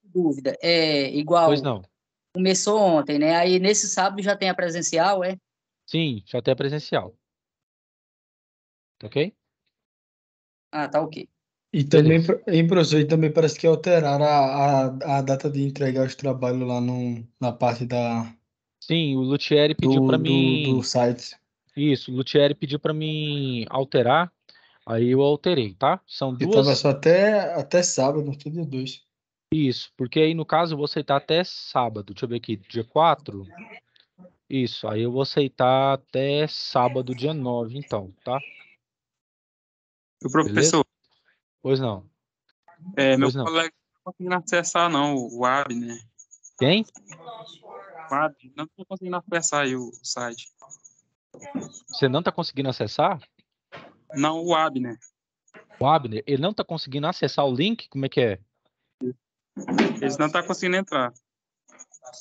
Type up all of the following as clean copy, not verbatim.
dúvida. É Pois igual, não. começou ontem, né? Aí nesse sábado já tem a presencial, é? Sim, já tem a presencial. Tá ok? Ah, tá ok. E também, Beleza. professor, e também parece que alteraram a data de entregar os trabalhos lá no, na parte Sim, o Luthieri pediu para do mim. site. Isso, o Luthieri pediu para mim alterar. Aí eu alterei, tá? São E tava duas. só até sábado, todo dia 2. Isso, porque aí no caso eu vou aceitar até sábado. Deixa eu ver aqui, dia 4. Isso, aí eu vou aceitar até sábado, dia 9, então, tá? O Beleza? professor, Pois não. meu Pois não. colega não tá conseguindo acessar, não, o Abner. Quem? O Abner não tô conseguindo acessar aí o site. Você não tá conseguindo acessar? Não, o Abner. O Abner, ele não tá conseguindo acessar o link? Como é que é? Eles não tá conseguindo entrar.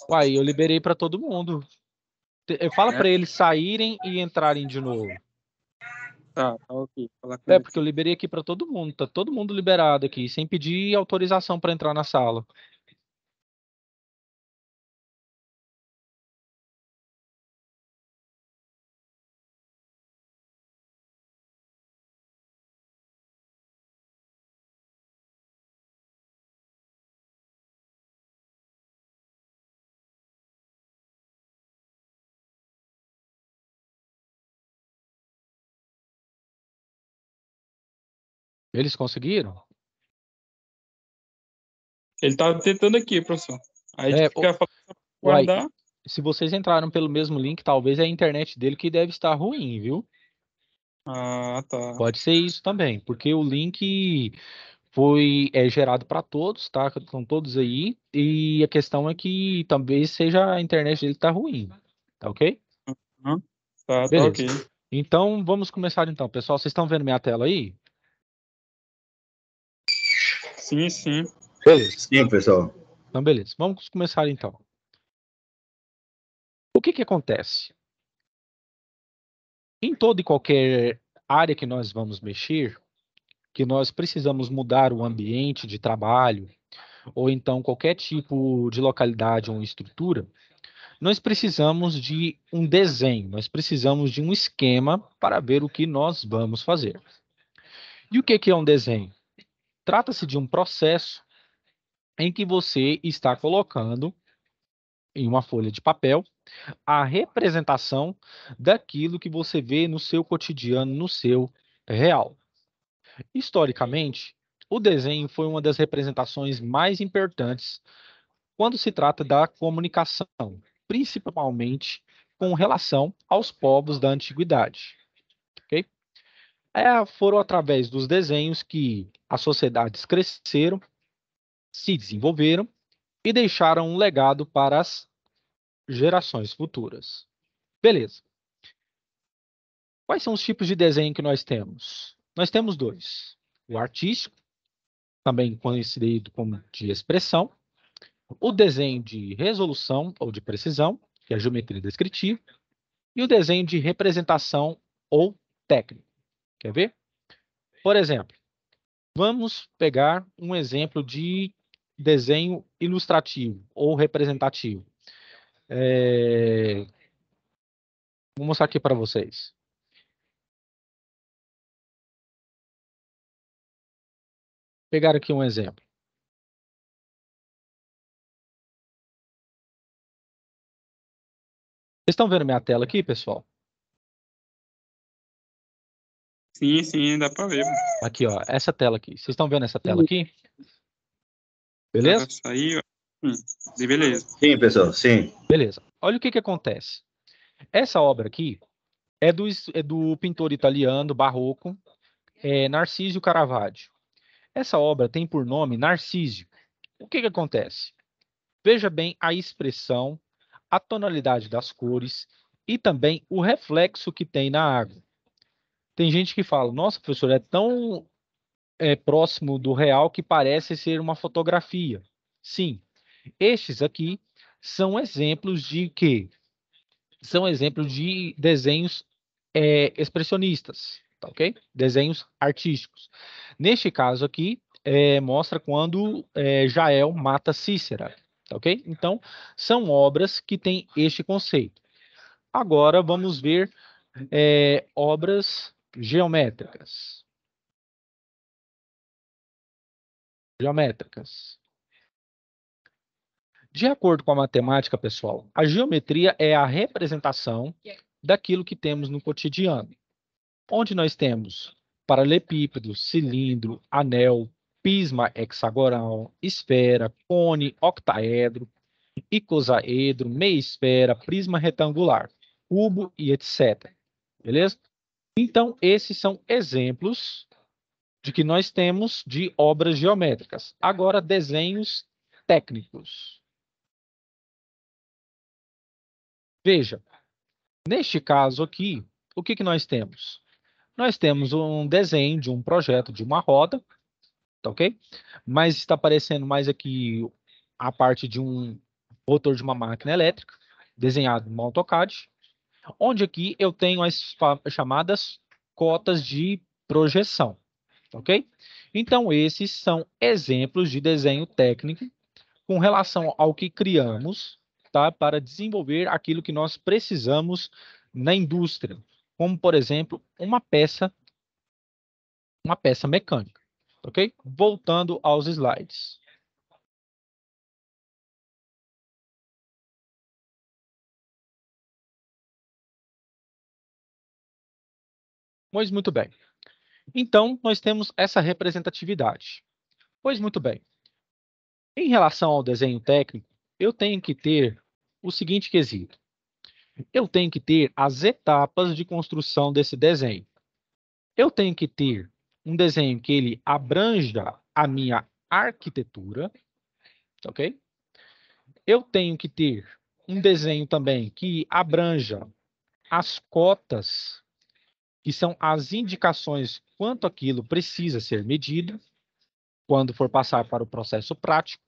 Uai, eu liberei para todo mundo. Fala É? para eles saírem e entrarem de novo. Tá ok. Vou falar com É, ele porque eu aqui. liberei aqui para todo mundo. Tá todo mundo liberado aqui, sem pedir autorização para entrar na sala. Eles conseguiram? Ele tá tentando aqui, professor. Aí É, fica falando pra uai, guardar. se vocês entraram pelo mesmo link, talvez é a internet dele que deve estar ruim, viu? Ah, tá. Pode ser isso também, porque o link foi gerado para todos, tá? Estão todos aí, e a questão é que talvez seja a internet dele que tá ruim, tá ok? Hã? Tá Beleza. ok. Então, vamos começar então, pessoal. Vocês estão vendo minha tela aí? Sim, sim. Beleza. Sim, pessoal. Então, beleza. Vamos começar então. O que que acontece? Em toda e qualquer área que nós vamos mexer, que nós precisamos mudar o ambiente de trabalho, ou então qualquer tipo de localidade ou estrutura, nós precisamos de um desenho, nós precisamos de um esquema para ver o que nós vamos fazer. E o que que é um desenho? Trata-se de um processo em que você está colocando em uma folha de papel a representação daquilo que você vê no seu cotidiano, no seu real. Historicamente, o desenho foi uma das representações mais importantes quando se trata da comunicação, principalmente com relação aos povos da antiguidade. Ok? Foram através dos desenhos que as sociedades cresceram, se desenvolveram e deixaram um legado para as gerações futuras. Beleza. Quais são os tipos de desenho que nós temos? Nós temos dois: o artístico, também conhecido como de expressão, o desenho de resolução ou de precisão, que é a geometria descritiva, e o desenho de representação ou técnico. Quer ver? Por exemplo, vamos pegar um exemplo de desenho ilustrativo ou representativo. Vou mostrar aqui para vocês. Pegar aqui um exemplo. Vocês estão vendo minha tela aqui, pessoal? Sim, dá pra ver. Aqui, ó, essa tela aqui. Vocês estão vendo essa tela aqui? Ela Beleza? saiu. Beleza. Sim, pessoal, sim. Beleza. Olha o que que acontece. Essa obra aqui é do pintor italiano barroco, Narciso Caravaggio. Essa obra tem por nome Narcísio. O que que acontece? Veja bem a expressão, a tonalidade das cores e também o reflexo que tem na água. Tem gente que fala, nossa, professor, é tão próximo do real que parece ser uma fotografia. Sim, estes aqui são exemplos de quê? São exemplos de desenhos expressionistas, tá ok? Desenhos artísticos. Neste caso aqui, mostra quando Jael mata Cícera, tá ok? Então, são obras que têm este conceito. Agora, vamos ver obras geométricas. De acordo com a matemática, pessoal, a geometria é a representação daquilo que temos no cotidiano, onde nós temos paralelepípedo, cilindro, anel, prisma hexagonal, esfera, cone, octaedro, icosaedro, meia-esfera, prisma retangular, cubo e etc. Beleza? Então, esses são exemplos de que nós temos de obras geométricas. Agora, desenhos técnicos. Veja, neste caso aqui, o que nós temos? Nós temos um desenho de um projeto de uma roda, tá ok? Mas está aparecendo mais aqui a parte de um motor de uma máquina elétrica, desenhado no AutoCAD, onde aqui eu tenho as chamadas cotas de projeção, tá ok? Então, esses são exemplos de desenho técnico com relação ao que criamos, tá, para desenvolver aquilo que nós precisamos na indústria, como, por exemplo, uma peça mecânica, ok? Voltando aos slides. Pois muito bem. Então, nós temos essa representatividade. Pois muito bem. Em relação ao desenho técnico, eu tenho que ter o seguinte quesito. Eu tenho que ter as etapas de construção desse desenho. Eu tenho que ter um desenho que ele abranja a minha arquitetura, ok? Eu tenho que ter um desenho também que abranja as cotas, que são as indicações quanto aquilo precisa ser medido quando for passar para o processo prático.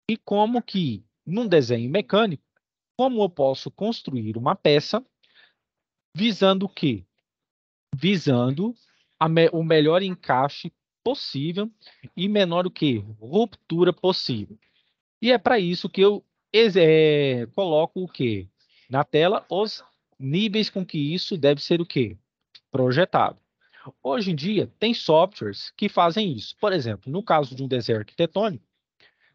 E como que, num desenho mecânico, como eu posso construir uma peça visando o quê? Visando o melhor encaixe possível e menor o que? Ruptura possível. E é para isso que eu coloco o quê? Na tela, os níveis com que isso deve ser o quê? Projetado. Hoje em dia, tem softwares que fazem isso. Por exemplo, no caso de um desenho arquitetônico,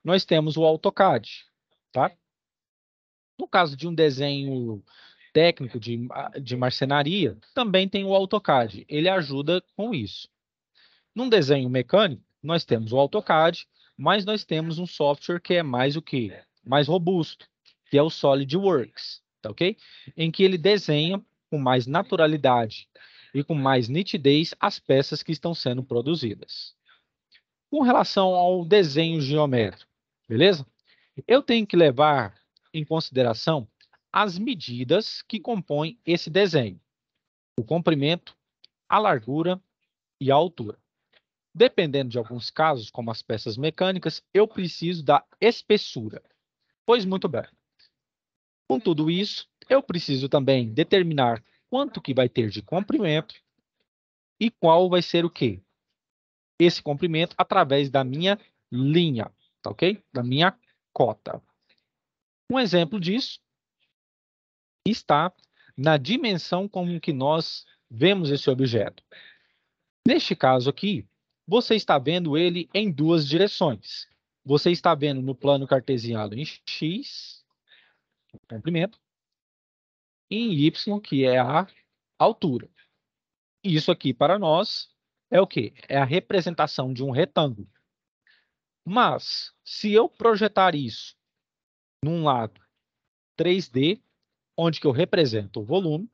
nós temos o AutoCAD, tá? No caso de um desenho técnico de marcenaria, também tem o AutoCAD. Ele ajuda com isso. Num desenho mecânico, nós temos o AutoCAD, mas nós temos um software que é mais o quê? Mais robusto, que é o SolidWorks, tá ok? Em que ele desenha com mais naturalidade e com mais nitidez as peças que estão sendo produzidas. Com relação ao desenho geométrico, beleza? Eu tenho que levar em consideração as medidas que compõem esse desenho: o comprimento, a largura e a altura. Dependendo de alguns casos, como as peças mecânicas, eu preciso da espessura. Pois muito bem. Com tudo isso, eu preciso também determinar quanto que vai ter de comprimento e qual vai ser o quê? Esse comprimento através da minha linha, tá ok? Da minha cota. Um exemplo disso está na dimensão com que nós vemos esse objeto. Neste caso aqui, você está vendo ele em duas direções. Você está vendo no plano cartesiano em x, o comprimento, e em y, que é a altura. Isso aqui para nós é o quê? É a representação de um retângulo. Mas, se eu projetar isso num lado 3D, onde que eu represento o volume,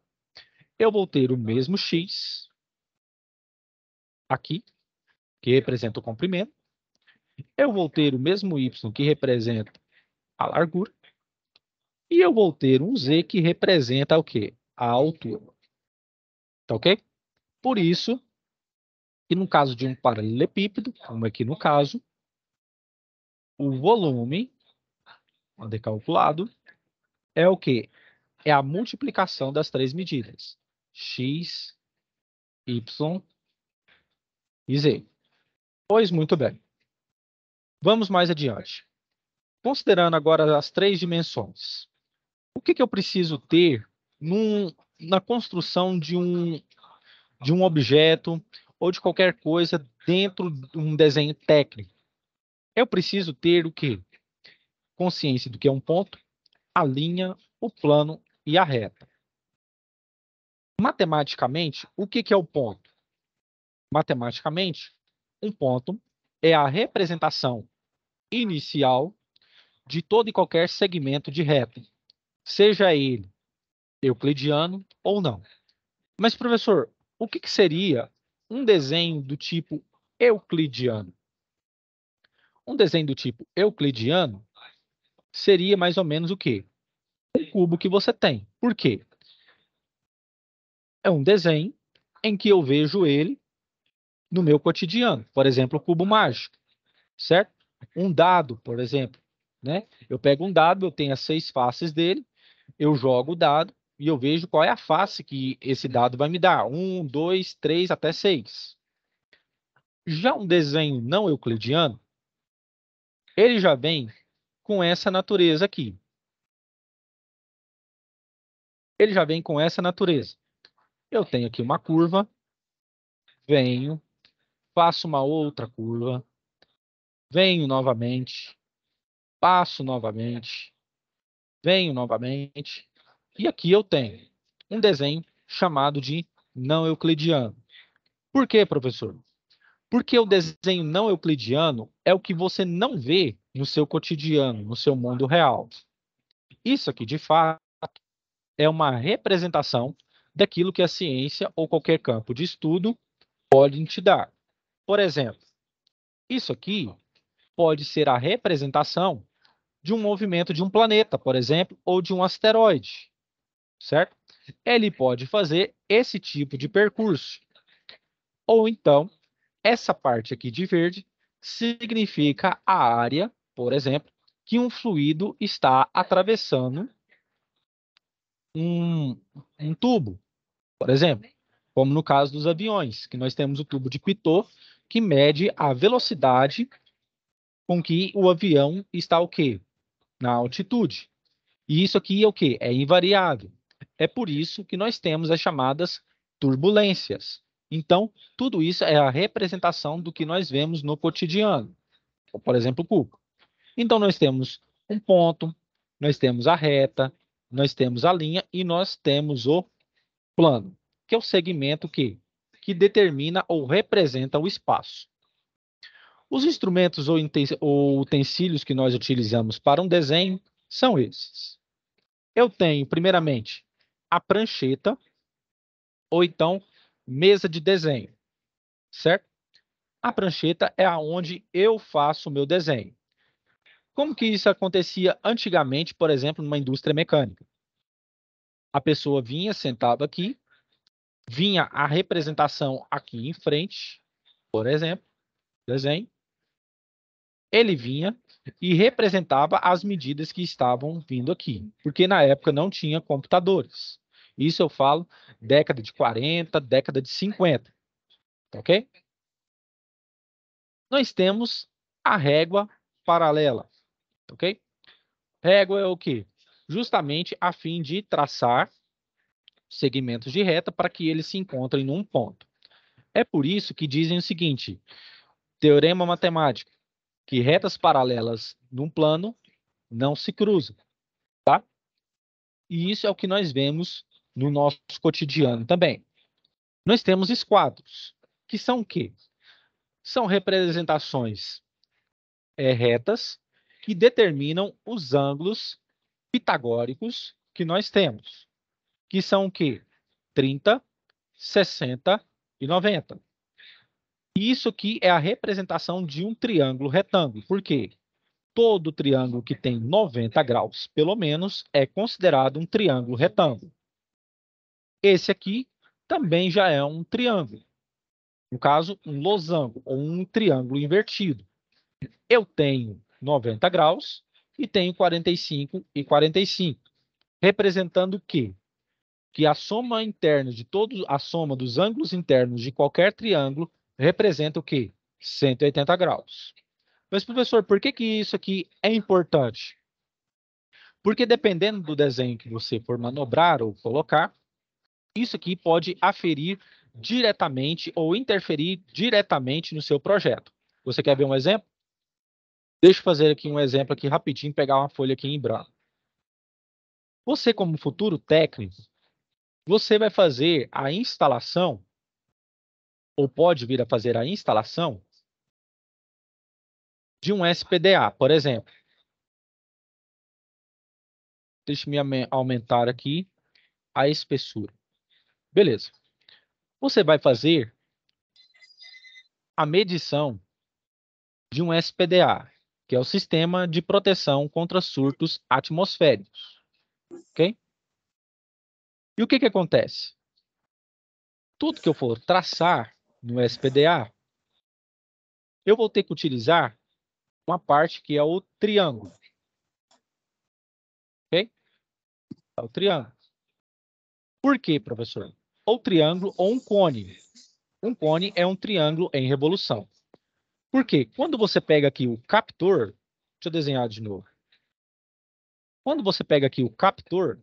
eu vou ter o mesmo x aqui, que representa o comprimento. Eu vou ter o mesmo y, que representa a largura. E eu vou ter um z, que representa o quê? A altura. Tá ok? Por isso, que no caso de um paralelepípedo, como aqui no caso, o volume, quando é calculado, é o quê? É a multiplicação das três medidas: x, y e z. Pois muito bem. Vamos mais adiante. Considerando agora as 3 dimensões. O que eu preciso ter na construção de um objeto ou de qualquer coisa dentro de um desenho técnico? Eu preciso ter o quê? Consciência do que é um ponto, a linha, o plano e a reta. Matematicamente, o que é o ponto? Matematicamente, um ponto é a representação inicial de todo e qualquer segmento de reta, seja ele euclidiano ou não. Mas, professor, o que seria um desenho do tipo euclidiano? Um desenho do tipo euclidiano seria mais ou menos o quê? Um cubo que você tem. Por quê? É um desenho em que eu vejo ele no meu cotidiano. Por exemplo, o cubo mágico, certo? Um dado, por exemplo, né? Eu pego um dado, eu tenho as 6 faces dele, eu jogo o dado e eu vejo qual é a face que esse dado vai me dar. 1, 2, 3 até 6. Já um desenho não euclidiano, ele já vem com essa natureza aqui. Ele já vem com essa natureza. Eu tenho aqui uma curva, venho, faço uma outra curva, venho novamente, passo novamente, venho novamente, e aqui eu tenho um desenho chamado de não euclidiano. Por quê, professor? Porque o desenho não euclidiano é o que você não vê no seu cotidiano, no seu mundo real. Isso aqui, de fato, é uma representação daquilo que a ciência ou qualquer campo de estudo pode te dar. Por exemplo, isso aqui pode ser a representação de um movimento de um planeta, por exemplo, ou de um asteroide, certo? Ele pode fazer esse tipo de percurso. Ou então, essa parte aqui de verde significa a área, por exemplo, que um fluido está atravessando um tubo, por exemplo, como no caso dos aviões, que nós temos o tubo de Pitot, que mede a velocidade com que o avião está o quê? Na altitude. E isso aqui é o quê? É invariável. É por isso que nós temos as chamadas turbulências. Então, tudo isso é a representação do que nós vemos no cotidiano. Por exemplo, o cubo. Então, nós temos um ponto, nós temos a reta, nós temos a linha e nós temos o plano, que é o segmento que determina ou representa o espaço. Os instrumentos ou utensílios que nós utilizamos para um desenho são esses. Eu tenho, primeiramente, a prancheta, ou então mesa de desenho, certo? A prancheta é aonde eu faço o meu desenho. Como que isso acontecia antigamente, por exemplo, numa indústria mecânica? A pessoa vinha, sentava aqui, vinha a representação aqui em frente, por exemplo, desenho. Ele vinha e representava as medidas que estavam vindo aqui, porque na época não tinha computadores. Isso eu falo década de 40, década de 50, ok? Nós temos a régua paralela, ok? Régua é o quê? Justamente a fim de traçar segmentos de reta para que eles se encontrem num ponto. É por isso que dizem o seguinte, teorema matemático, que retas paralelas num plano não se cruzam, tá? E isso é o que nós vemos no nosso cotidiano também. Nós temos esquadros, que são o quê? São representações retas que determinam os ângulos pitagóricos que nós temos, que são o quê? 30, 60 e 90. E isso aqui é a representação de um triângulo retângulo. Por quê? Todo triângulo que tem 90 graus, pelo menos, é considerado um triângulo retângulo. Esse aqui também já é um triângulo. No caso, um losango ou um triângulo invertido. Eu tenho 90 graus e tenho 45 e 45. Representando o quê? Que a soma interna de todos, a soma dos ângulos internos de qualquer triângulo representa o quê? 180 graus. Mas, professor, por que isso aqui é importante? Porque dependendo do desenho que você for manobrar ou colocar, isso aqui pode aferir diretamente ou interferir diretamente no seu projeto. Você quer ver um exemplo? Deixa eu fazer aqui um exemplo aqui rapidinho, pegar uma folha aqui em branco. Você, como futuro técnico, você vai fazer a instalação, ou pode vir a fazer a instalação, de um SPDA, por exemplo. Deixa eu me aumentar aqui a espessura. Beleza. Você vai fazer a medição de um SPDA, que é o Sistema de Proteção contra Surtos Atmosféricos. Ok? E o que acontece? Tudo que eu for traçar no SPDA, eu vou ter que utilizar uma parte que é o triângulo. Ok? É o triângulo. Por quê, professor? Ou triângulo ou um cone. Um cone é um triângulo em revolução. Por quê? Quando você pega aqui o captor, deixa eu desenhar de novo. Quando você pega aqui o captor,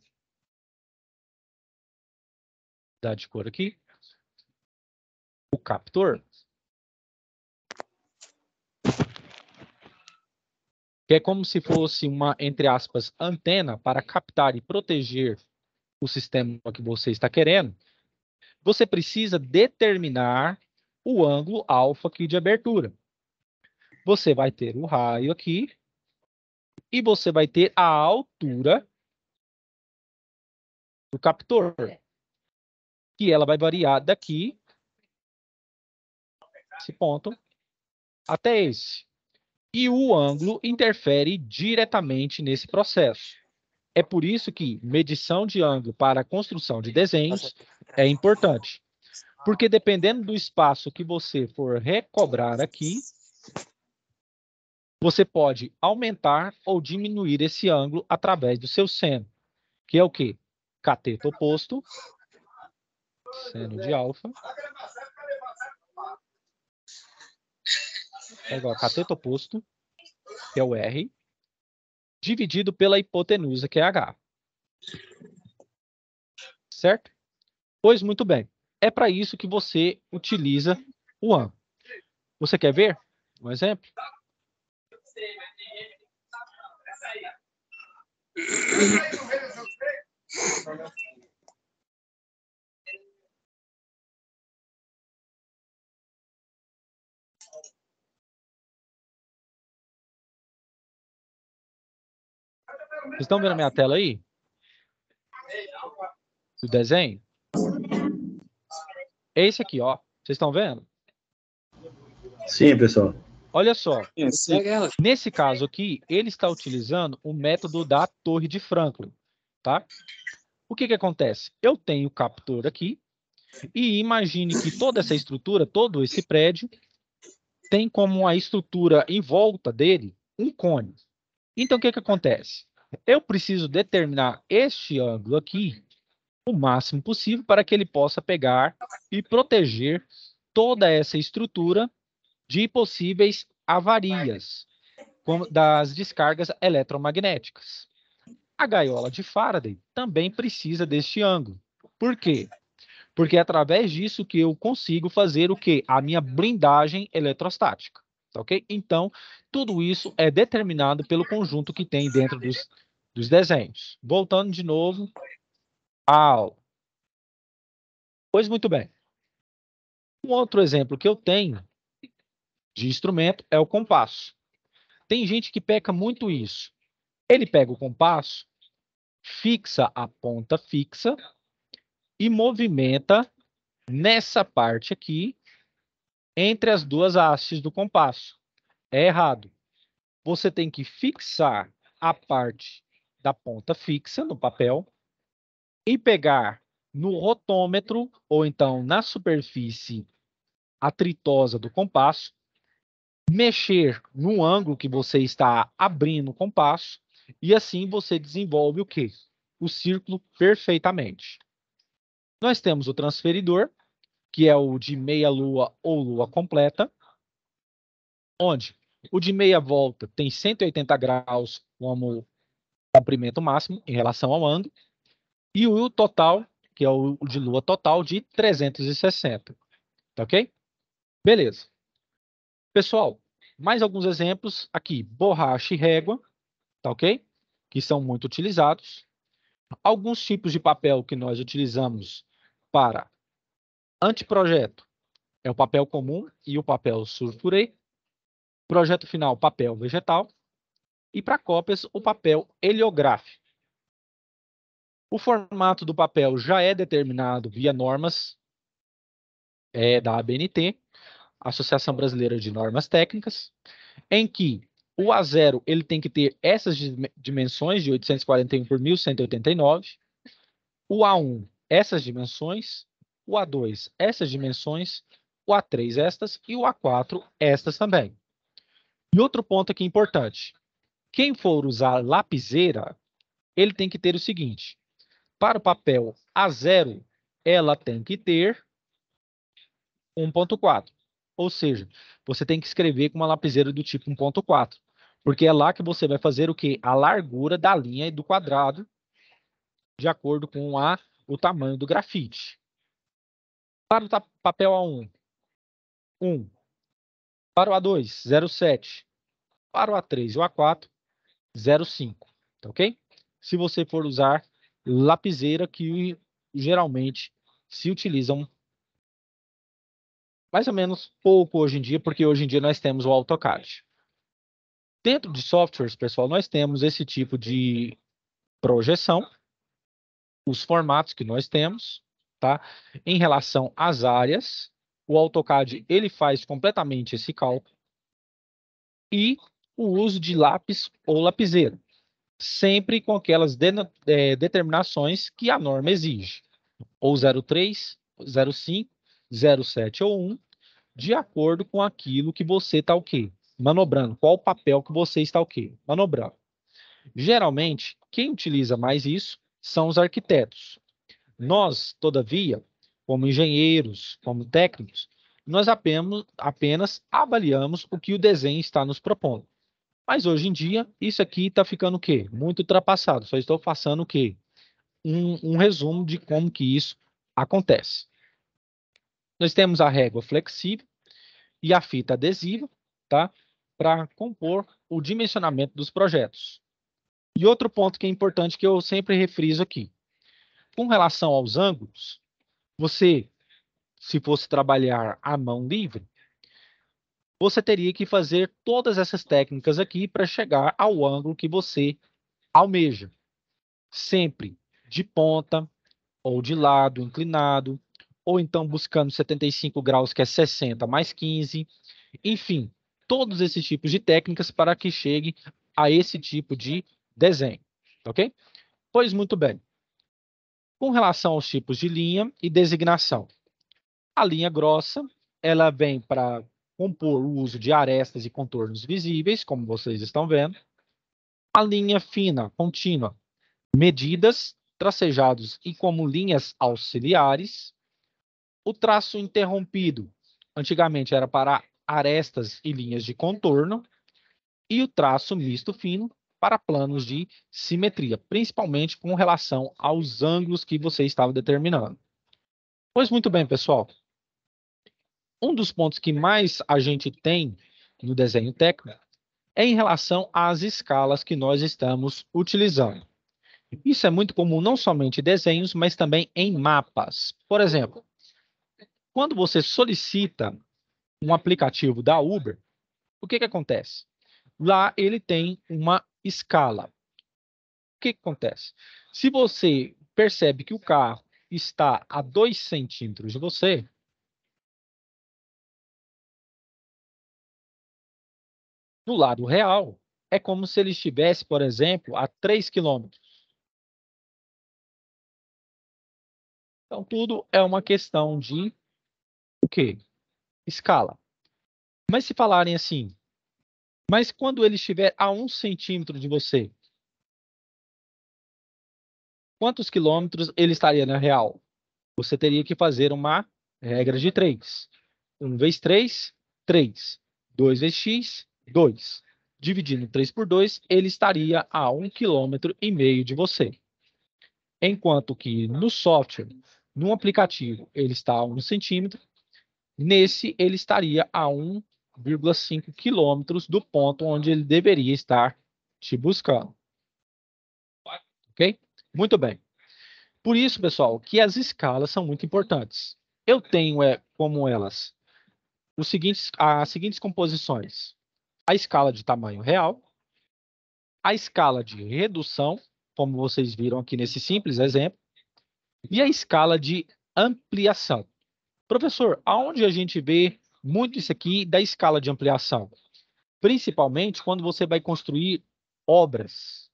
dá de cor aqui, o captor, que é como se fosse uma, entre aspas, antena para captar e proteger o sistema que você está querendo, você precisa determinar o ângulo alfa aqui de abertura. Você vai ter o raio aqui e você vai ter a altura do captor, que ela vai variar daqui, esse ponto, até esse. E o ângulo interfere diretamente nesse processo. É por isso que medição de ângulo para a construção de desenhos é importante. Porque dependendo do espaço que você for recobrar aqui, você pode aumentar ou diminuir esse ângulo através do seu seno, que é o quê? Cateto oposto, seno de alfa, é igual a cateto oposto, que é o R, dividido pela hipotenusa, que é H. Certo? Pois muito bem. É para isso que você utiliza o ângulo. Você quer ver um exemplo? Vocês estão vendo a minha tela aí? Do desenho? É esse aqui, ó. Vocês estão vendo? Sim, pessoal. Olha só. Segue ela. Nesse caso aqui, ele está utilizando o método da Torre de Franklin, tá? O que acontece? Eu tenho o captor aqui e imagine que toda essa estrutura, todo esse prédio, tem como a estrutura em volta dele um cone. Então, o que acontece? Eu preciso determinar este ângulo aqui o máximo possível para que ele possa pegar e proteger toda essa estrutura de possíveis avarias das descargas eletromagnéticas. A gaiola de Faraday também precisa deste ângulo. Por quê? Porque é através disso que eu consigo fazer o quê? A minha blindagem eletrostática. Tá, ok? Então, tudo isso é determinado pelo conjunto que tem dentro dos desenhos. Voltando de novo à aula. Pois muito bem. Um outro exemplo que eu tenho de instrumento é o compasso. Tem gente que peca muito isso. Ele pega o compasso, fixa a ponta fixa e movimenta nessa parte aqui entre as duas hastes do compasso. É errado. Você tem que fixar a parte da ponta fixa no papel e pegar no rotômetro ou então na superfície atritosa do compasso, mexer no ângulo que você está abrindo o compasso e assim você desenvolve o quê? O círculo perfeitamente. Nós temos o transferidor, que é o de meia lua ou lua completa, onde o de meia volta tem 180 graus como comprimento máximo em relação ao ângulo, e o total, que é o de lua total, de 360. Tá ok? Beleza. Pessoal, mais alguns exemplos aqui. Borracha e régua, tá ok? Que são muito utilizados. Alguns tipos de papel que nós utilizamos para anteprojeto é o papel comum e o papel sulfurê. Projeto final, papel vegetal. E para cópias, o papel heliográfico. O formato do papel já é determinado via normas da ABNT, Associação Brasileira de Normas Técnicas, em que o A0 ele tem que ter essas dimensões de 841 por 1189, o A1 essas dimensões, o A2 essas dimensões, o A3 estas e o A4 estas também. E outro ponto aqui importante, quem for usar lapiseira, ele tem que ter o seguinte, para o papel A0, ela tem que ter 1.4, ou seja, você tem que escrever com uma lapiseira do tipo 1.4, porque é lá que você vai fazer o quê? A largura da linha e do quadrado, de acordo com o tamanho do grafite. Para o papel A1, 1. Para o A2, 0,7. Para o A3 e o A4, 0,5. Tá ok? Se você for usar lapiseira, que geralmente se utilizam mais ou menos pouco hoje em dia, porque hoje em dia nós temos o AutoCAD. Dentro de softwares, pessoal, nós temos esse tipo de projeção, os formatos que nós temos, tá? Em relação às áreas, o AutoCAD ele faz completamente esse cálculo e o uso de lápis ou lapiseira, sempre com aquelas determinações que a norma exige, ou 0,3, 0,5, 0,7 ou 1, de acordo com aquilo que você está o quê? Manobrando. Qual o papel que você está o quê? Manobrando. Geralmente, quem utiliza mais isso são os arquitetos. Nós, todavia, como engenheiros, como técnicos, nós apenas avaliamos o que o desenho está nos propondo. Mas hoje em dia, isso aqui está ficando o quê? Muito ultrapassado. Só estou passando o quê? Um resumo de como que isso acontece. Nós temos a régua flexível e a fita adesiva, tá? Para compor o dimensionamento dos projetos. E outro ponto que é importante que eu sempre refriso aqui. Com relação aos ângulos, você, se fosse trabalhar à mão livre, você teria que fazer todas essas técnicas aqui para chegar ao ângulo que você almeja. Sempre de ponta, ou de lado, inclinado, ou então buscando 75 graus, que é 60 mais 15. Enfim, todos esses tipos de técnicas para que chegue a esse tipo de desenho. Ok? Pois muito bem. Com relação aos tipos de linha e designação. A linha grossa, ela vem para compor o uso de arestas e contornos visíveis, como vocês estão vendo. A linha fina, contínua, medidas, tracejados e como linhas auxiliares. O traço interrompido, antigamente era para arestas e linhas de contorno. E o traço misto fino para planos de simetria, principalmente com relação aos ângulos que você estava determinando. Pois muito bem, pessoal. Um dos pontos que mais a gente tem no desenho técnico é em relação às escalas que nós estamos utilizando. Isso é muito comum não somente em desenhos, mas também em mapas. Por exemplo, quando você solicita um aplicativo da Uber, o que acontece? Lá ele tem uma escala. O que acontece? Se você percebe que o carro está a 2 centímetros de você, do lado real, é como se ele estivesse, por exemplo, a 3 quilômetros. Então, tudo é uma questão de o quê? Escala. Mas se falarem assim, mas quando ele estiver a 1 centímetro de você, quantos quilômetros ele estaria na real? Você teria que fazer uma regra de 3. 1 vezes 3, 3. 2 vezes x, 2. Dividindo 3 por 2, ele estaria a 1,5 km de você. Enquanto que no software, no aplicativo, ele está a 1 centímetro. Nesse, ele estaria a 1,5 quilômetros do ponto onde ele deveria estar te buscando. Ok? Muito bem. Por isso, pessoal, que as escalas são muito importantes. Eu tenho como elas as seguintes composições. A escala de tamanho real, a escala de redução, como vocês viram aqui nesse simples exemplo, e a escala de ampliação. Professor, aonde a gente vê muito isso aqui da escala de ampliação? Principalmente quando você vai construir obras,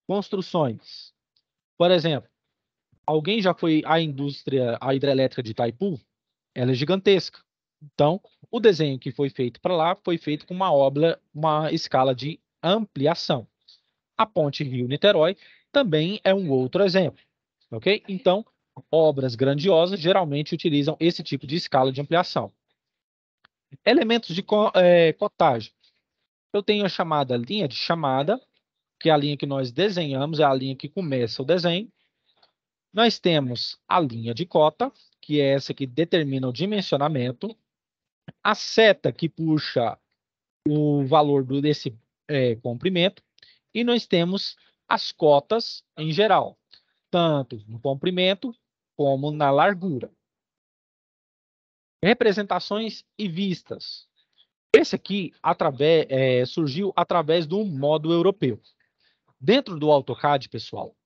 construções. Por exemplo, alguém já foi à indústria, à hidrelétrica de Itaipu? Ela é gigantesca. Então, o desenho que foi feito para lá foi feito com uma escala de ampliação. A ponte Rio-Niterói também é um outro exemplo, ok? Então, obras grandiosas geralmente utilizam esse tipo de escala de ampliação. Elementos de cotagem. Eu tenho a chamada linha de chamada, que é a linha que nós desenhamos, é a linha que começa o desenho. Nós temos a linha de cota, que é essa que determina o dimensionamento. A seta que puxa o valor desse comprimento. E nós temos as cotas em geral, tanto no comprimento como na largura. Representações e vistas. Esse aqui surgiu através do modo europeu. Dentro do AutoCAD, pessoal,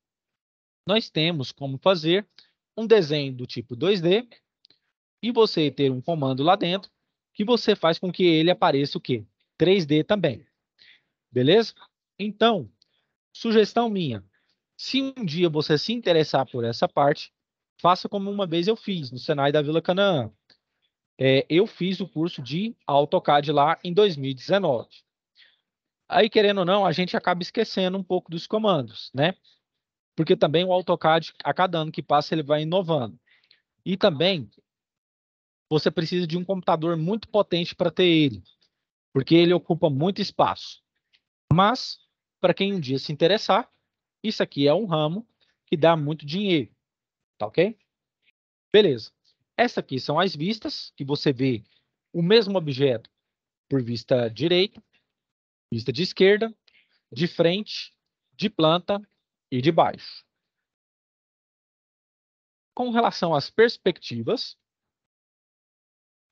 nós temos como fazer um desenho do tipo 2D e você ter um comando lá dentro que você faz com que ele apareça o quê? 3D também. Beleza? Então, sugestão minha, se um dia você se interessar por essa parte, faça como uma vez eu fiz no Senai da Vila Canaã. Eu fiz o curso de AutoCAD lá em 2019. Aí, querendo ou não, a gente acaba esquecendo um pouco dos comandos, né? Porque também o AutoCAD, a cada ano que passa, ele vai inovando. E também, você precisa de um computador muito potente para ter ele, porque ele ocupa muito espaço. Mas, para quem um dia se interessar, isso aqui é um ramo que dá muito dinheiro, tá ok? Beleza. Essas aqui são as vistas, que você vê o mesmo objeto por vista direita, vista de esquerda, de frente, de planta e de baixo. Com relação às perspectivas,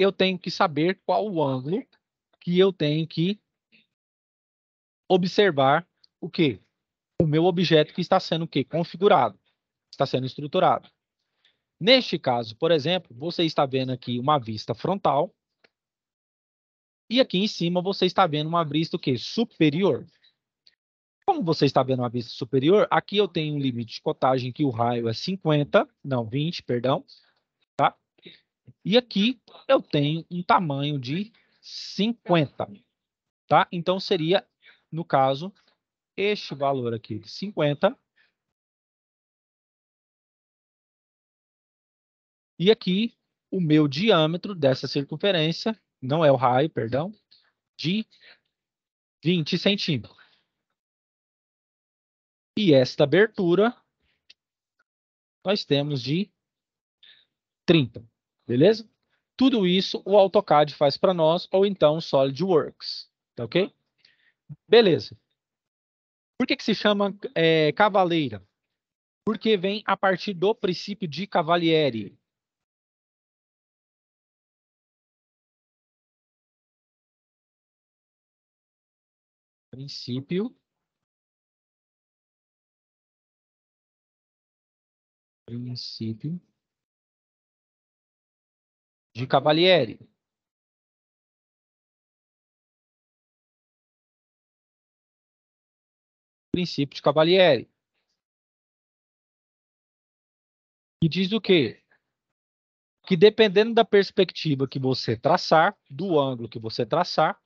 eu tenho que saber qual o ângulo que eu tenho que observar o quê? O meu objeto que está sendo o quê? Configurado, está sendo estruturado. Neste caso, por exemplo, você está vendo aqui uma vista frontal e aqui em cima você está vendo uma vista o quê? Superior. Como você está vendo uma vista superior, aqui eu tenho um limite de cotagem que o raio é 20, perdão, tá? E aqui eu tenho um tamanho de 50, tá? Então seria, no caso, este valor aqui de 50. E aqui o meu diâmetro dessa circunferência, não é o raio, perdão, de 20 centímetros. E esta abertura nós temos de 30, beleza? Tudo isso o AutoCAD faz para nós, ou então o SolidWorks, tá ok? Beleza. Por que se chama cavaleira? Porque vem a partir do princípio de Cavalieri. Princípio de Cavalieri. Princípio de Cavalieri. E diz o quê? Que dependendo da perspectiva que você traçar, do ângulo que você traçar,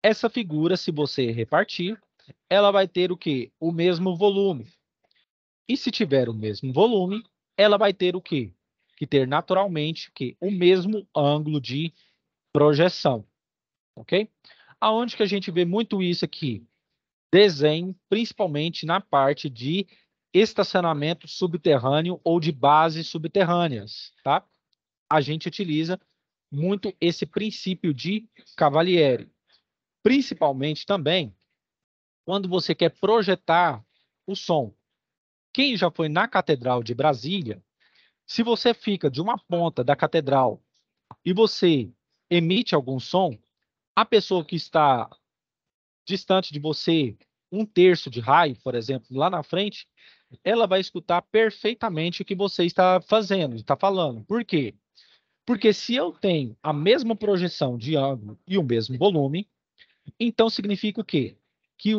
essa figura, se você repartir, ela vai ter o quê? O mesmo volume. E se tiver o mesmo volume, ela vai ter o quê? Que ter naturalmente o quê? O mesmo ângulo de projeção. ok? Aonde que a gente vê muito isso aqui? Desenho, principalmente na parte de estacionamento subterrâneo ou de bases subterrâneas, tá? A gente utiliza muito esse princípio de Cavalieri, principalmente também quando você quer projetar o som. Quem já foi na Catedral de Brasília, se você fica de uma ponta da catedral e você emite algum som, a pessoa que está distante de você, 1/3 de raio, por exemplo, lá na frente, ela vai escutar perfeitamente o que você está fazendo, está falando. Por quê? Porque se eu tenho a mesma projeção de ângulo e o mesmo volume, então significa o quê? Que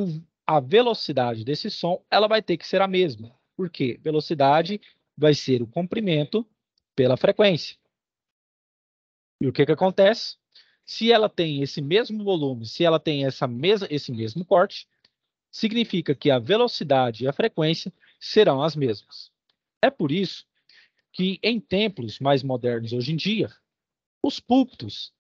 a velocidade desse som ela vai ter que ser a mesma. Por quê? Velocidade vai ser o comprimento pela frequência. E o que que acontece? Se ela tem esse mesmo volume, se ela tem esse mesmo corte, significa que a velocidade e a frequência serão as mesmas. É por isso que em templos mais modernos hoje em dia, os púlpitos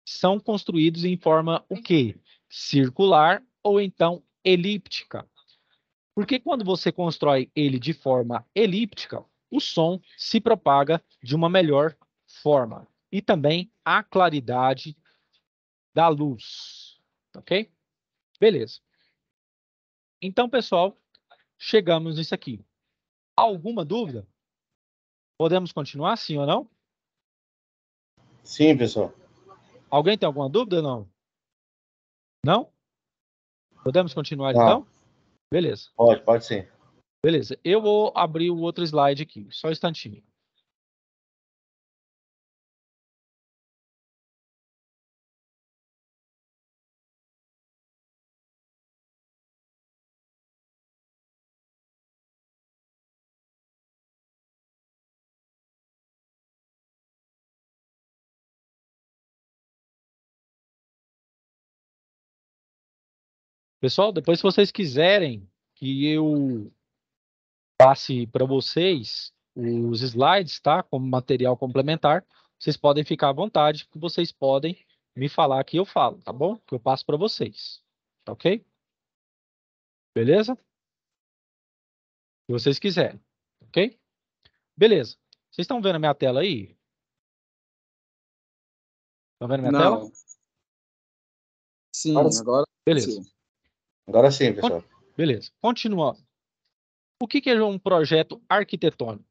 são construídos em forma o quê? Circular ou então elíptica. Porque quando você constrói ele de forma elíptica, o som se propaga de uma melhor forma. E também a claridade da luz. Ok? Beleza. Então, pessoal, chegamos nisso aqui. Alguma dúvida? Podemos continuar, sim ou não? Sim, pessoal. Alguém tem alguma dúvida ou não? Não? Podemos continuar, Não, então? Beleza. pode sim. Beleza. Eu vou abrir o outro slide aqui. Só um instantinho. Pessoal, depois se vocês quiserem que eu passe para vocês os slides, tá? Como material complementar, vocês podem ficar à vontade, que vocês podem me falar que eu falo, tá bom? Que eu passo para vocês. Tá ok? Beleza? Se vocês quiserem, ok? Beleza. Vocês estão vendo a minha tela aí? Estão vendo a minha tela? Não. Sim, agora Beleza. sim. Agora sim, pessoal. Beleza. Continuando. O que é um projeto arquitetônico?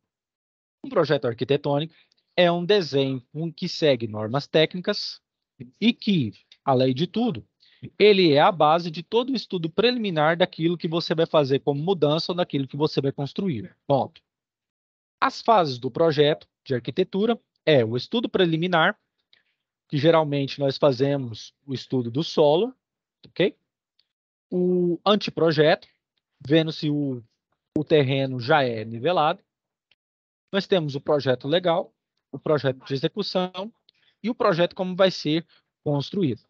Um projeto arquitetônico é um desenho que segue normas técnicas e que, além de tudo, ele é a base de todo o estudo preliminar daquilo que você vai fazer como mudança ou daquilo que você vai construir. Ponto. As fases do projeto de arquitetura é o estudo preliminar, que geralmente nós fazemos o estudo do solo, ok? O anteprojeto, vendo se o terreno já é nivelado. Nós temos o projeto legal, o projeto de execução e o projeto como vai ser construído.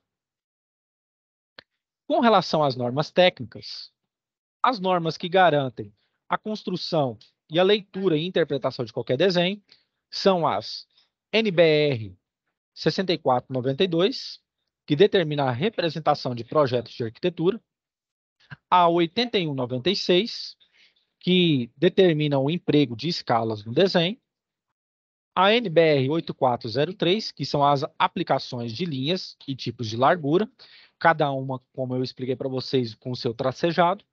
Com relação às normas técnicas, as normas que garantem a construção e a leitura e interpretação de qualquer desenho são as NBR 6492, que determina a representação de projetos de arquitetura, a 8196, que determina o emprego de escalas no desenho, a NBR 8403, que são as aplicações de linhas e tipos de largura, cada uma, como eu expliquei para vocês, com o seu tracejado.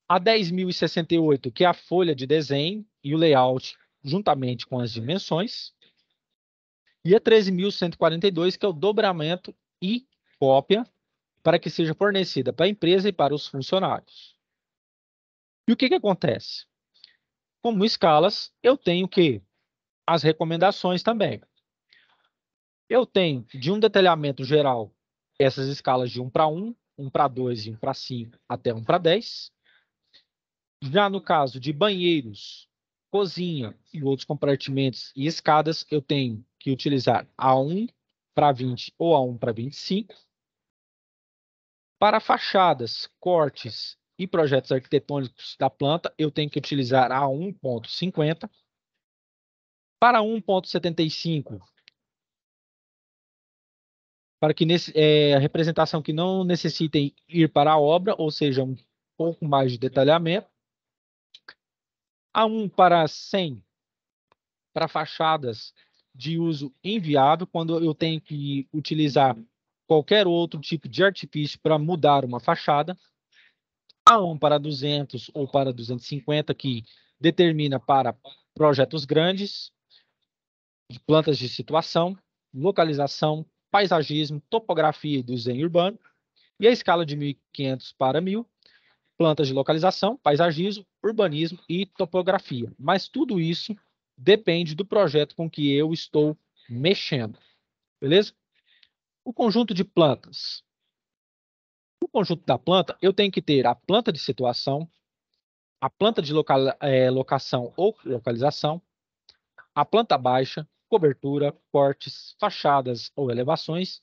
A 10.068, que é a folha de desenho e o layout, juntamente com as dimensões. E a 13.142, que é o dobramento e cópia, para que seja fornecida para a empresa e para os funcionários. E o que acontece? Como escalas, eu tenho que as recomendações também. Eu tenho de um detalhamento geral essas escalas de 1 para 1, 1 para 2 e 1 para 5 até 1 para 10. Já no caso de banheiros, cozinha e outros compartimentos e escadas, eu tenho que utilizar A1 para 20 ou A1 para 25. Para fachadas, cortes e projetos arquitetônicos da planta, eu tenho que utilizar A1.50. Para 1.75, para que a representação que não necessitem ir para a obra, ou seja, um pouco mais de detalhamento. A1 para 100 para fachadas de uso inviável, quando eu tenho que utilizar qualquer outro tipo de artifício para mudar uma fachada. A1 para 200 ou para 250, que determina para projetos grandes, de plantas de situação, localização, paisagismo, topografia e desenho urbano. E a escala de 1500 para 1000, plantas de localização, paisagismo, urbanismo e topografia. Mas tudo isso depende do projeto com que eu estou mexendo. Beleza? O conjunto de plantas. No conjunto da planta, eu tenho que ter a planta de situação, a planta de locação ou localização, a planta baixa, cobertura, cortes, fachadas ou elevações,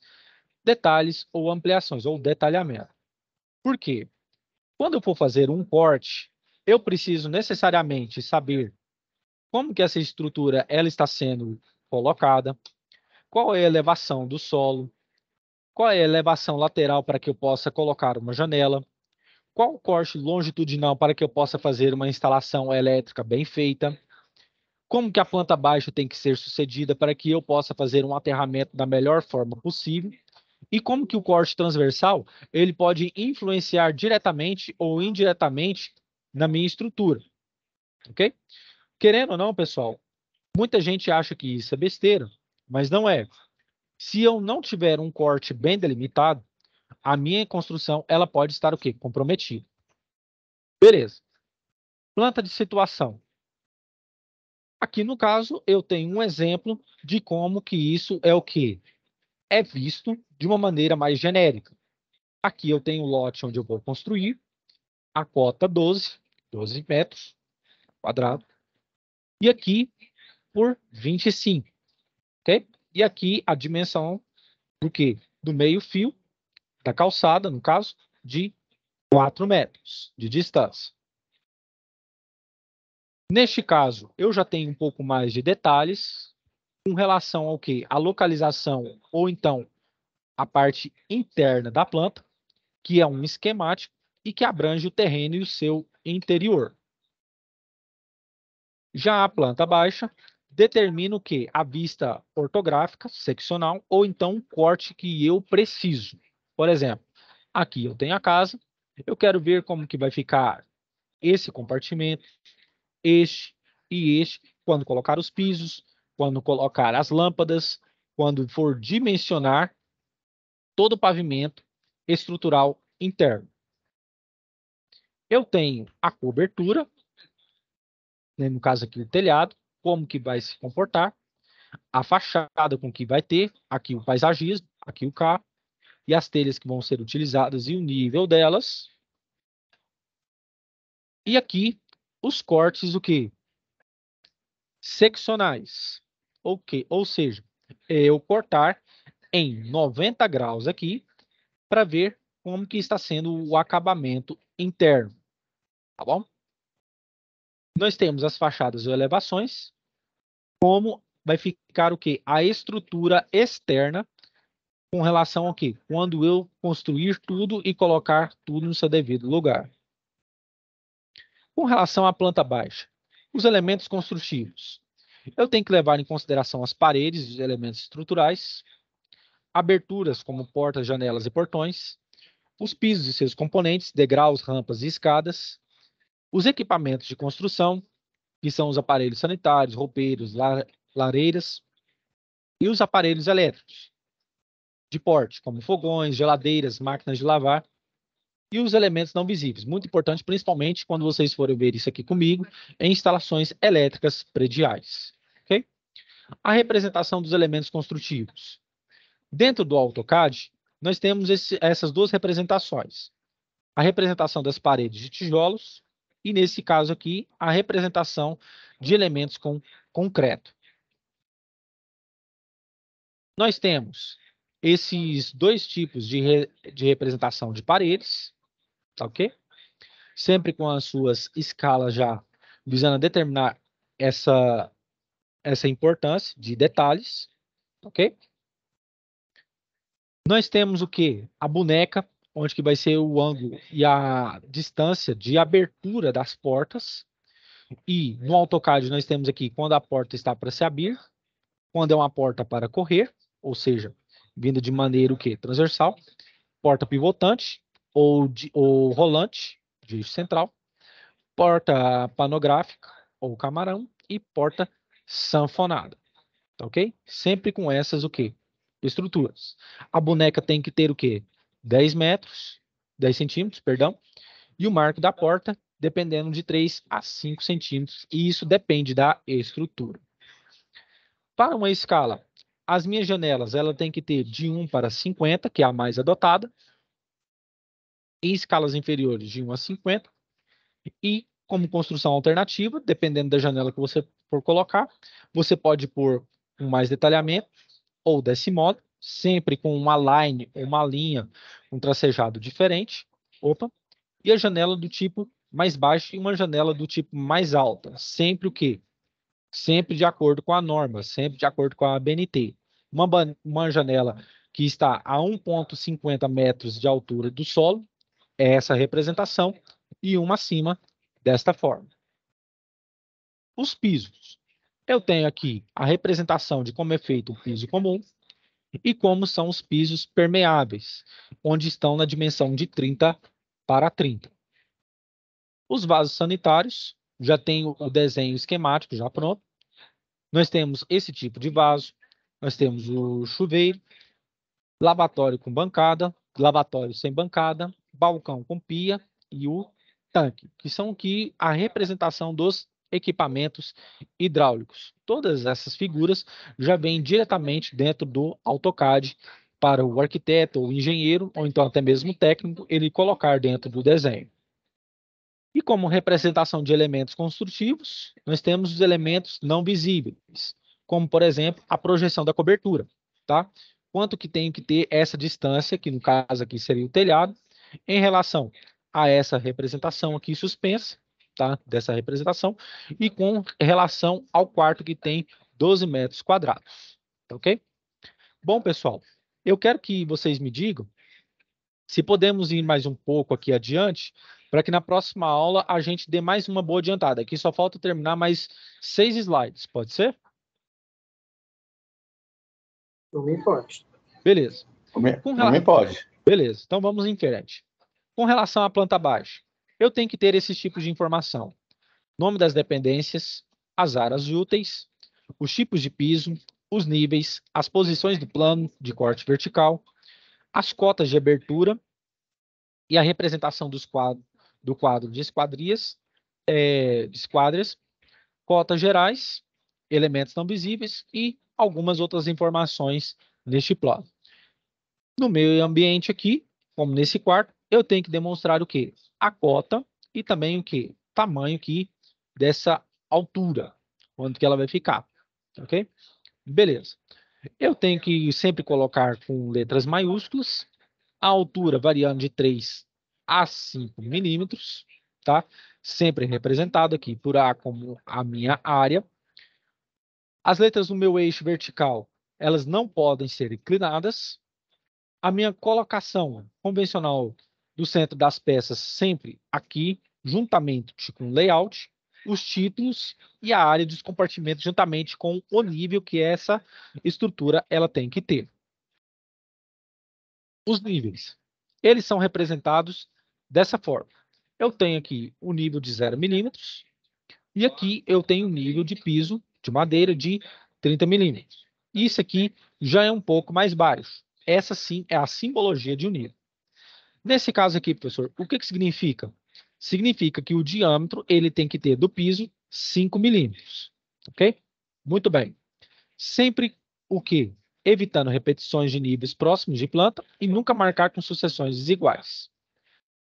detalhes ou ampliações ou detalhamento. Por quê? Quando eu for fazer um corte, eu preciso necessariamente saber como que essa estrutura ela está sendo colocada, qual é a elevação do solo, qual é a elevação lateral para que eu possa colocar uma janela, qual o corte longitudinal para que eu possa fazer uma instalação elétrica bem feita, como que a planta baixa tem que ser sucedida para que eu possa fazer um aterramento da melhor forma possível, e como que o corte transversal ele pode influenciar diretamente ou indiretamente na minha estrutura, ok? Querendo ou não, pessoal, muita gente acha que isso é besteira, mas não é. Se eu não tiver um corte bem delimitado, a minha construção ela pode estar o quê? Comprometida. Beleza. Planta de situação. Aqui no caso, eu tenho um exemplo de como que isso é o quê? É visto de uma maneira mais genérica. Aqui eu tenho o lote onde eu vou construir, a cota 12 metros quadrados, e aqui por 25, ok? E aqui a dimensão do quê? Do meio-fio, da calçada, no caso, de 4 metros de distância. Neste caso, eu já tenho um pouco mais de detalhes com relação ao quê? A localização ou então a parte interna da planta, que é um esquemático e que abrange o terreno e o seu interior. Já a planta baixa determina o quê? A vista ortográfica, seccional, ou então o corte que eu preciso. Por exemplo, aqui eu tenho a casa, eu quero ver como que vai ficar esse compartimento, este e este, quando colocar os pisos, quando colocar as lâmpadas, quando for dimensionar todo o pavimento estrutural interno. Eu tenho a cobertura, né, no caso aqui o telhado, como que vai se comportar, a fachada com que vai ter, aqui o paisagismo, aqui o carro, e as telhas que vão ser utilizadas e o nível delas. E aqui os cortes, o que? Seccionais. Ok, ou seja, eu cortar em 90 graus aqui para ver como que está sendo o acabamento interno, tá bom? Nós temos as fachadas ou elevações, como vai ficar o quê? A estrutura externa com relação ao quê? Quando eu construir tudo e colocar tudo no seu devido lugar. Com relação à planta baixa, os elementos construtivos. Eu tenho que levar em consideração as paredes e os elementos estruturais, aberturas como portas, janelas e portões, os pisos e seus componentes, degraus, rampas e escadas, os equipamentos de construção, que são os aparelhos sanitários, roupeiros, lareiras, e os aparelhos elétricos de porte, como fogões, geladeiras, máquinas de lavar, e os elementos não visíveis. Muito importante, principalmente quando vocês forem ver isso aqui comigo, em instalações elétricas prediais. Okay? A representação dos elementos construtivos. Dentro do AutoCAD, nós temos essas duas representações. A representação das paredes de tijolos e, nesse caso aqui, a representação de elementos com concreto. Nós temos esses dois tipos de representação de paredes, tá ok? Sempre com as suas escalas já visando determinar essa importância de detalhes, ok? Nós temos o quê? A boneca, onde que vai ser o ângulo e a distância de abertura das portas. E no AutoCAD nós temos aqui quando a porta está para se abrir, quando é uma porta para correr, ou seja, vinda de maneira o quê? Transversal, porta pivotante ou rolante, de eixo central, porta panográfica ou camarão e porta sanfonada, tá ok? Sempre com essas o quê? Estruturas. A boneca tem que ter o quê? 10 metros, 10 centímetros, perdão, e o marco da porta dependendo de 3 a 5 centímetros, e isso depende da estrutura. Para uma escala, as minhas janelas ela tem que ter de 1 para 50, que é a mais adotada, em escalas inferiores de 1 a 50, e como construção alternativa, dependendo da janela que você for colocar, você pode pôr um mais detalhamento ou desse modo, sempre com uma line ou uma linha, um tracejado diferente. Opa! E a janela do tipo mais baixo e uma janela do tipo mais alta. Sempre o quê? Sempre de acordo com a norma, sempre de acordo com a ABNT. Uma janela que está a 1,50 metros de altura do solo, é essa representação, e uma acima, desta forma. Os pisos. Eu tenho aqui a representação de como é feito o piso comum e como são os pisos permeáveis, onde estão na dimensão de 30 para 30. Os vasos sanitários, já tem o desenho esquemático já pronto. Nós temos esse tipo de vaso, nós temos o chuveiro, lavatório com bancada, lavatório sem bancada, balcão com pia e o tanque, que são aqui a representação dos equipamentos hidráulicos. Todas essas figuras já vêm diretamente dentro do AutoCAD para o arquiteto ou engenheiro, ou então até mesmo o técnico, ele colocar dentro do desenho. E como representação de elementos construtivos, nós temos os elementos não visíveis, como, por exemplo, a projeção da cobertura, tá? Quanto que tem que ter essa distância, que no caso aqui seria o telhado, em relação a essa representação aqui suspensa, tá? Dessa representação, e com relação ao quarto que tem 12 metros quadrados, tá ok? Bom, pessoal, eu quero que vocês me digam se podemos ir mais um pouco aqui adiante, para que na próxima aula a gente dê mais uma boa adiantada. Aqui só falta terminar mais 6 slides, pode ser? Não me importa. Beleza. Também pode. Beleza, então vamos em frente. Com relação à planta baixa, eu tenho que ter esses tipos de informação. Nome das dependências, as áreas úteis, os tipos de piso, os níveis, as posições do plano de corte vertical, as cotas de abertura e a representação do quadro de esquadrias, cotas gerais, elementos não visíveis e algumas outras informações neste plano. No meio ambiente aqui, como nesse quarto, eu tenho que demonstrar o quê? A cota e também o quê? Tamanho aqui dessa altura, quanto que ela vai ficar, ok? Beleza. Eu tenho que sempre colocar com letras maiúsculas, a altura variando de 3 a 5 milímetros, tá? Sempre representado aqui por A como a minha área. As letras do meu eixo vertical, elas não podem ser inclinadas. A minha colocação convencional do centro das peças sempre aqui, juntamente com o layout, os títulos e a área dos compartimentos, juntamente com o nível que essa estrutura ela tem que ter. Os níveis, eles são representados dessa forma. Eu tenho aqui o nível de 0 milímetros e aqui eu tenho o nível de piso de madeira de 30 milímetros. Isso aqui já é um pouco mais baixo. Essa sim é a simbologia de um nível. Nesse caso aqui, professor, o que significa? Significa que o diâmetro ele tem que ter do piso 5 milímetros. Ok? Muito bem. Sempre o quê? Evitando repetições de níveis próximos de planta e nunca marcar com sucessões desiguais.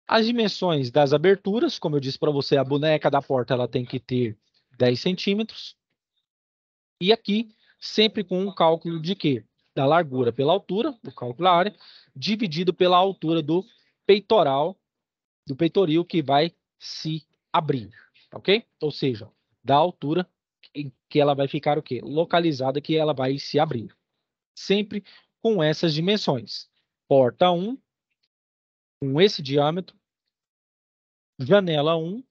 As dimensões das aberturas, como eu disse para você, a boneca da porta ela tem que ter 10 centímetros. E aqui, sempre com um cálculo de quê? Da largura pela altura, o cálculo da área, dividido pela altura do peitoral, do peitoril que vai se abrir, ok? Ou seja, da altura em que ela vai ficar o quê? Localizada que ela vai se abrir. Sempre com essas dimensões. porta 1, com esse diâmetro, janela 1,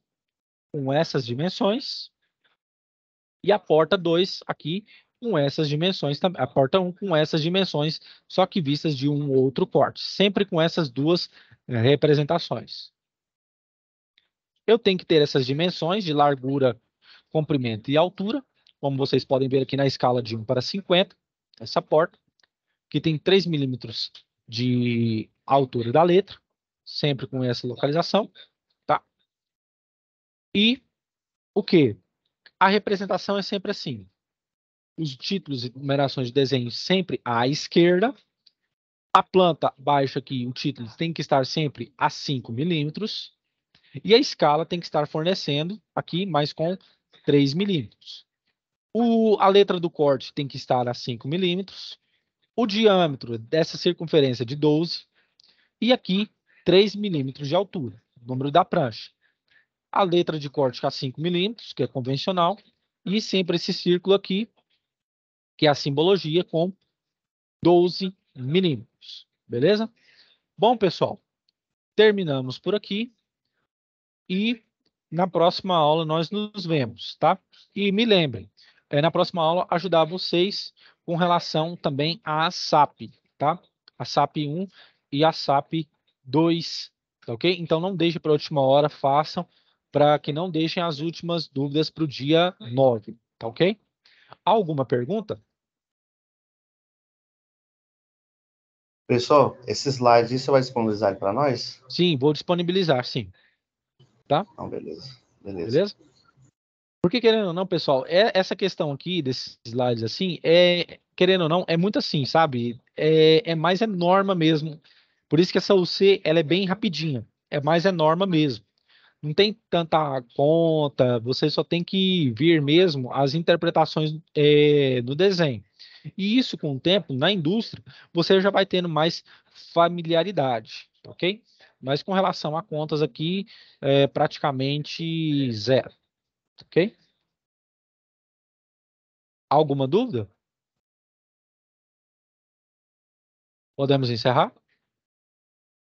com essas dimensões, e a porta 2 aqui, com essas dimensões, a porta 1 com essas dimensões, só que vistas de um outro corte, sempre com essas duas representações. Eu tenho que ter essas dimensões de largura, comprimento e altura, como vocês podem ver aqui na escala de 1 para 50, essa porta, que tem 3 milímetros de altura da letra, sempre com essa localização, tá? E o que? A representação é sempre assim. Os títulos e numerações de desenho sempre à esquerda. A planta baixa aqui, o título tem que estar sempre a 5 milímetros. E a escala tem que estar fornecendo aqui, mas com 3 milímetros. A letra do corte tem que estar a 5 milímetros. O diâmetro dessa circunferência de 12. E aqui, 3 milímetros de altura, número da prancha. A letra de corte a 5 milímetros, que é convencional. E sempre esse círculo aqui, que é a simbologia com 12 milímetros. Beleza? Bom, pessoal, terminamos por aqui. E na próxima aula nós nos vemos, tá? E me lembrem, na próxima aula ajudar vocês com relação também à SAP, tá? A SAP 1 e a SAP 2, tá ok? Então não deixem para a última hora, façam para que não deixem as últimas dúvidas para o dia 9, tá ok? Alguma pergunta? Pessoal, esse slide você vai disponibilizar ele para nós? Sim, vou disponibilizar, sim. Tá? Não, beleza. Beleza? Porque, querendo ou não, pessoal, essa questão aqui desses slides, assim, querendo ou não, é muito assim, sabe? É mais é norma mesmo. Por isso que essa UC, ela é bem rapidinha. É mais é norma mesmo. Não tem tanta conta, você só tem que vir mesmo as interpretações do desenho. E isso, com o tempo, na indústria, você já vai tendo mais familiaridade, ok? Mas com relação a contas aqui, é praticamente zero. Ok? Alguma dúvida? Podemos encerrar?